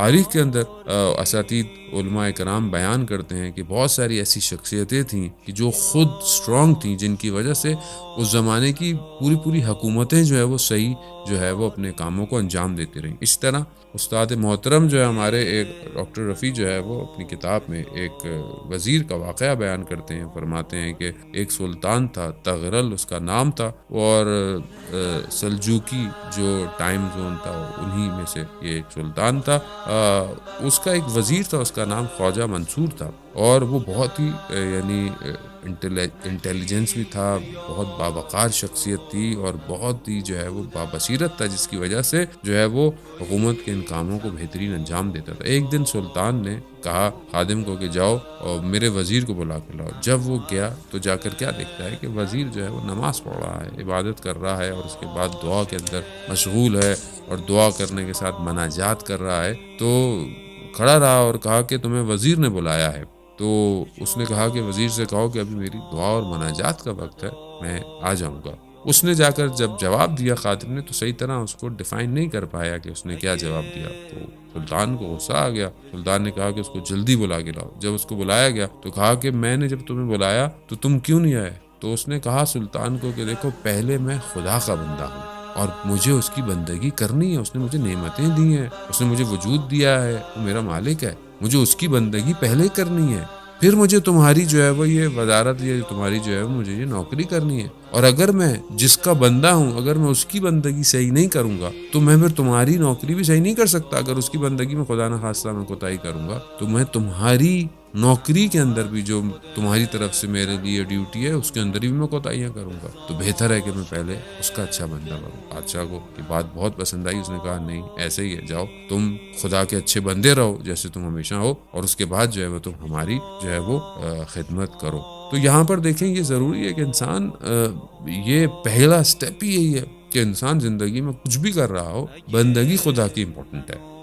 تاریخ کے اندر اساتید علماء کرام بیان کرتے ہیں کہ بہت ساری ایسی شخصیتیں تھیں کہ جو خود اسٹرانگ تھیں، جن کی وجہ سے اس زمانے کی پوری حکومتیں جو ہے وہ صحیح جو ہے وہ اپنے کاموں کو انجام دیتی رہیں۔ اس طرح استاد محترم جو ہے ہمارے، ایک ڈاکٹر رفیع جو ہے وہ اپنی کتاب میں ایک وزیر کا واقعہ بیان کرتے ہیں، فرماتے ہیں کہ ایک سلطان تھا، تغرل اس کا نام تھا، اور سلجوکی جو ٹائم زون تھا انہی میں سے یہ ایک سلطان تھا۔ اس کا ایک وزیر تھا، اس کا نام خواجہ منصور تھا، اور وہ بہت ہی یعنی انٹیلیجنس بھی تھا، بہت باوقار شخصیت تھی، اور بہت ہی جو ہے وہ بابصیرت تھا، جس کی وجہ سے جو ہے وہ حکومت کے ان کاموں کو بہترین انجام دیتا تھا۔ ایک دن سلطان نے کہا خادم کو کہ جاؤ اور میرے وزیر کو بلا کے لاؤ۔ جب وہ گیا تو جا کر کیا دیکھتا ہے کہ وزیر جو ہے وہ نماز پڑھ رہا ہے، عبادت کر رہا ہے، اور اس کے بعد دعا کے اندر مشغول ہے، اور دعا کرنے کے ساتھ مناجات کر رہا ہے۔ تو کھڑا رہا اور کہا کہ تمہیں وزیر نے بلایا ہے۔ تو اس نے کہا کہ وزیر سے کہو کہ ابھی میری دعا اور مناجات کا وقت ہے، میں آ جاؤں گا۔ اس نے جا کر جب جواب دیا خادم نے، تو صحیح طرح اس کو ڈیفائن نہیں کر پایا کہ اس نے کیا جواب دیا۔ تو سلطان کو غصہ آ گیا۔ سلطان نے کہا کہ اس کو جلدی بلا کے لاؤ۔ جب اس کو بلایا گیا تو کہا کہ میں نے جب تمہیں بلایا تو تم کیوں نہیں آئے؟ تو اس نے کہا سلطان کو کہ دیکھو، پہلے میں خدا کا بندہ ہوں اور مجھے اس کی بندگی کرنی ہے۔ اس نے مجھے نعمتیں دی ہیں، اس نے مجھے وجود دیا ہے، وہ میرا مالک ہے، مجھے اس کی بندگی پہلے کرنی ہے، پھر مجھے تمہاری جو ہے وہ یہ وزارت، یہ تمہاری جو ہے مجھے یہ نوکری کرنی ہے۔ اور اگر میں جس کا بندہ ہوں، اگر میں اس کی بندگی صحیح نہیں کروں گا تو میں پھر تمہاری نوکری بھی صحیح نہیں کر سکتا۔ اگر اس کی بندگی میں خدا نخواستہ میں کوتاہی کروں گا تو میں تمہاری نوکری کے اندر بھی جو تمہاری طرف سے میرے لیے ڈیوٹی ہے اس کے اندر بھی میں کوتاہیاں کروں گا۔ تو بہتر ہے کہ میں پہلے اس کا اچھا بندہ بنوں۔ بادشاہ کو یہ بات بہت پسند آئی۔ اس نے کہا نہیں، ایسے ہی ہے، جاؤ تم خدا کے اچھے بندے رہو جیسے تم ہمیشہ ہو، اور اس کے بعد جو ہے وہ تم ہماری جو ہے وہ خدمت کرو۔ تو یہاں پر دیکھیں، یہ ضروری ہے کہ انسان، یہ پہلا سٹیپ ہی یہی ہے کہ انسان زندگی میں کچھ بھی کر رہا ہو، بندگی خدا کی امپورٹنٹ ہے۔